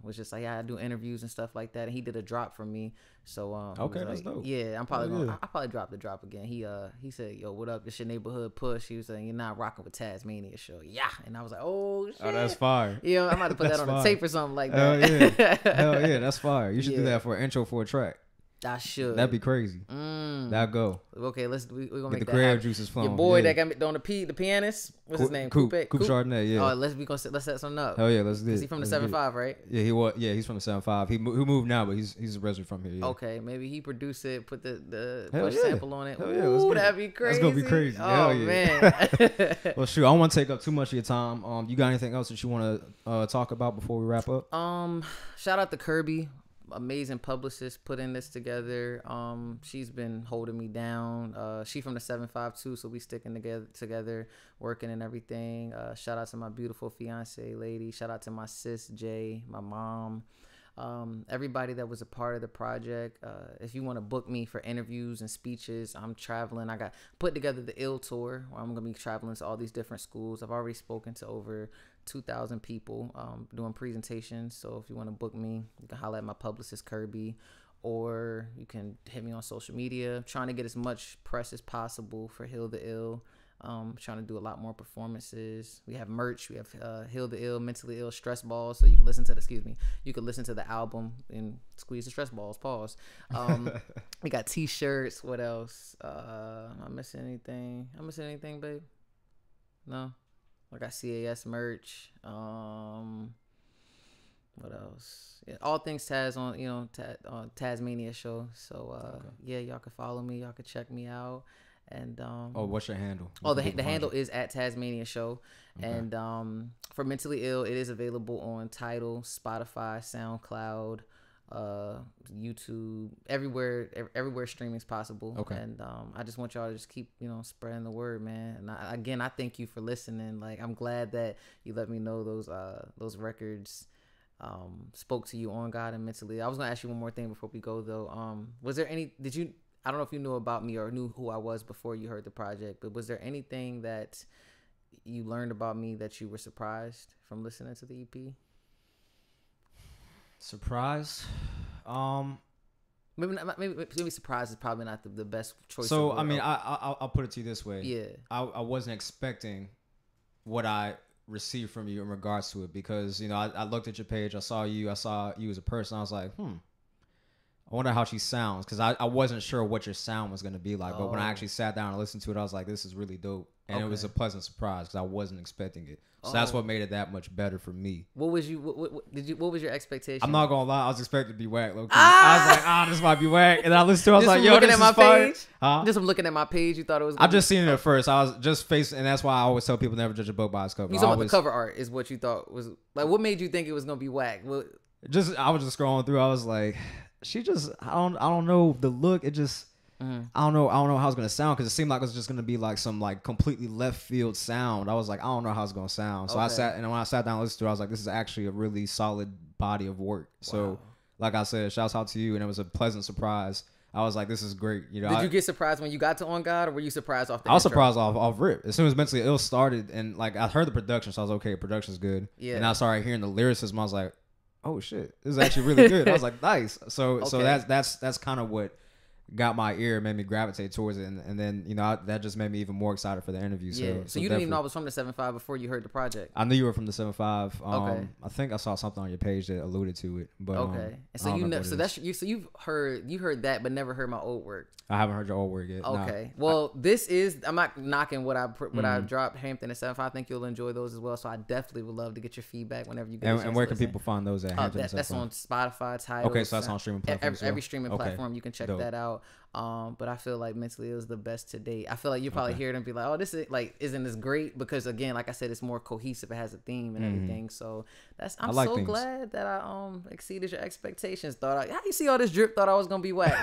was just like, yeah, I do interviews and stuff like that. And he did a drop for me. So okay, that's dope. Yeah, I'll probably drop the drop again. He said, yo, what up? It's your neighborhood Push. He was saying, you're not rocking with Tasmania show. Yeah. And I was like, oh shit. Oh, that's fire. Yeah, I might have put that on a tape or something like Hell that. yeah. Hell yeah, that's fire. You should do that for an intro for a track. I should. That'd be crazy. That'd go. Okay, we're gonna make the that creative happen. juices flowing. Your boy that got me on the pianist. What's his name? Coupe Chardonnay. Yeah. Oh, let's set something up. Hell yeah, let's do it. Is he from the 75, right? Yeah, he was. Yeah, he's from the 75. He moved now, but he's a resident from here. Yeah. Okay, maybe he produced it, put the Push sample on it. Hell yeah, Ooh, that'd be crazy. That's gonna be crazy. Oh Hell yeah. man. Well, shoot, I don't want to take up too much of your time. You got anything else that you want to talk about before we wrap up? Shout out to Kirby. Amazing publicist putting this together. She's been holding me down. She from the 75 too, so we sticking together, working and everything. Shout out to my beautiful fiance lady. Shout out to my sis Jay, my mom, everybody that was a part of the project. If you want to book me for interviews and speeches, I'm traveling. I got put together the Ill Tour, where I'm gonna be traveling to all these different schools. I've already spoken to over 2,000 people doing presentations. So if you want to book me, you can holler at my publicist Kirby, or you can hit me on social media. I'm trying to get as much press as possible for Heal the Ill. Trying to do a lot more performances. We have merch. We have Heal the Ill, Mentally Ill, Stress Balls. So you can listen to the album and squeeze the stress balls. Pause. We got t-shirts. What else? Am I missing anything? Babe? No. I got CAS merch. What else? Yeah, all things Taz on Tasmania show. So yeah, y'all can follow me. Y'all can check me out. And what's your handle? The handle is at Tasmania Show. Okay. And for Mentally Ill, it is available on Tidal, Spotify, SoundCloud, YouTube, everywhere streaming is possible. Okay. And I just want y'all to just keep spreading the word, man. And I thank you for listening. Like, I'm glad that you let me know those records spoke to you on God and mentally. I was gonna ask you one more thing before we go though. Was there any? I don't know if you knew about me or knew who I was before you heard the project, but was there anything that you learned about me that you were surprised from listening to the EP? Surprised? Maybe surprise is probably not the best choice. So I mean, I'll put it to you this way. Yeah. I wasn't expecting what I received from you in regards to it, because I looked at your page, I saw you as a person. I was like, I wonder how she sounds, because I wasn't sure what your sound was going to be like. But when I actually sat down and listened to it, I was like, this is really dope. And it was a pleasant surprise because I wasn't expecting it. So that's what made it that much better for me. What was your expectation? I'm not going to lie. I was expecting it to be whack. Low-key. I was like, this might be whack. And I listened to it. I was like, yo, this is fire. Just from looking at my page, you thought it was I just seen it at first. I was just facing, and that's why I always tell people never judge a book by its cover. You saw the cover art is what you thought was like. What made you think it was going to be whack? I was just scrolling through. I was like, she just, I don't know the look. It just, I don't know how it's gonna sound, because it seemed like it was just gonna be like some like completely left field sound. I was like, I don't know how it's gonna sound. So when I sat down and listened to it, I was like, this is actually a really solid body of work. Wow. So like I said, shouts out to you, and it was a pleasant surprise. I was like, this is great. You know, Did you get surprised when you got to On God, or were you surprised off the I was intro? surprised off rip. As soon as Mentally Ill started, and like I heard the production, so I was like, okay, production's good. Yeah. And I started hearing the lyricism. I was like, oh shit, this is actually really good. I was like, nice. So that's kind of what got my ear, made me gravitate towards it, and then you know that just made me even more excited for the interview. So you didn't even know I was from the 75 before you heard the project. I knew you were from the 75. Okay. I think I saw something on your page that alluded to it. But okay, and so you know, so that's you. So you've heard that, but never heard my old work. I haven't heard your old work yet. Okay, well, this is, I'm not knocking what I dropped, Hampton and 75. I think you'll enjoy those as well. So I definitely would love to get your feedback whenever you get. And where can people find those at? Hampton and 75? That's on Spotify, Tidal. Okay, so that's on streaming platforms. Every streaming platform, you can check that out. But I feel like Mentally Ill is the best to date. I feel like you probably hear it and be like, oh, this is like, isn't this great? Because again, like I said, it's more cohesive. It has a theme and everything. So I'm so glad that I exceeded your expectations. How you see all this drip? Thought I was gonna be whack.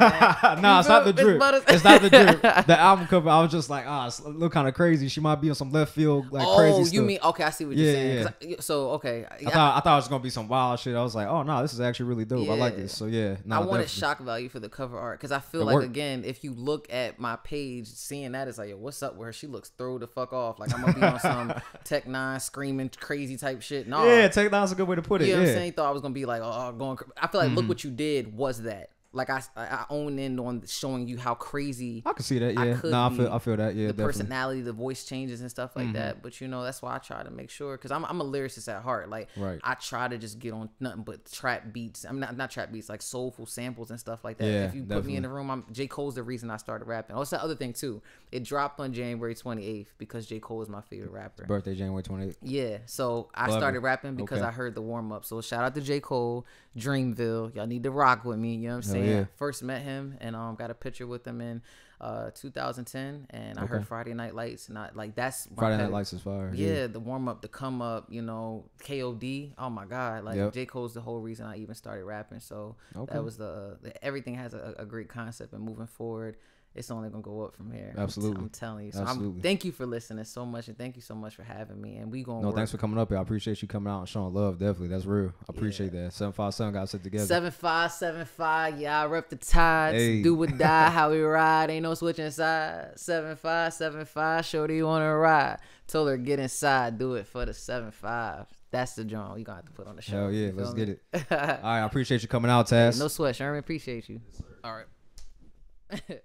No, it's not the drip. It's not the drip. The album cover, I was just like, it look kind of crazy. She might be on some left field like crazy stuff. You mean, okay, I see what you're saying. Yeah. So okay, I thought it was gonna be some wild shit. I was like, oh no, this is actually really dope. I like this. So yeah, I wanted shock value for the cover art because I feel like again, if you look at my page, seeing that is like, yo, what's up with her? She looks throw the fuck off. Like I'm gonna be on some Tech 9 screaming crazy type shit. No, yeah, Tech 9's a good way to put it. You know what I'm saying? Thought I was gonna be like, going. I feel like look what you did was that. Like I own in on showing you how crazy I can see that. Yeah, I feel that. Yeah, the definitely. Personality, the voice changes and stuff like that. But you know, that's why I try to make sure, because I'm a lyricist at heart. Like I try to just get on nothing but trap beats. I'm not trap beats, like soulful samples and stuff like that. Yeah, if you put me in the room, J. Cole's the reason I started rapping. Oh, it's the other thing too. It dropped on January 28th because J. Cole is my favorite rapper. Birthday January 28th. Yeah, so I started rapping because I heard the warm up. So shout out to J. Cole, Dreamville. Y'all need to rock with me. You know what I'm saying? Yeah. First met him and got a picture with him in 2010, and I heard Friday Night Lights, and that's Friday Night Lights is fire. Yeah, the warm up, the come up, you know, KOD. Oh my God, like J. Cole's the whole reason I even started rapping. So that was everything has a great concept, and moving forward, it's only gonna go up from here. Absolutely, I'm telling you. So thank you for listening so much, and thank you so much for having me. And we gonna thanks for coming up here. I appreciate you coming out and showing love. Definitely, that's real. I appreciate that. 757 got sit together. 7575, yeah, I rep the TAZ. Hey. Do or die, how we ride. Ain't no switching sides. 7575, shorty you wanna ride. Told her get inside, do it for the 75. That's the drum you gonna have to put on the show. Hell yeah, let's get it. All right, I appreciate you coming out, Taz. No sweat, Sherman. Appreciate you. Yes, all right.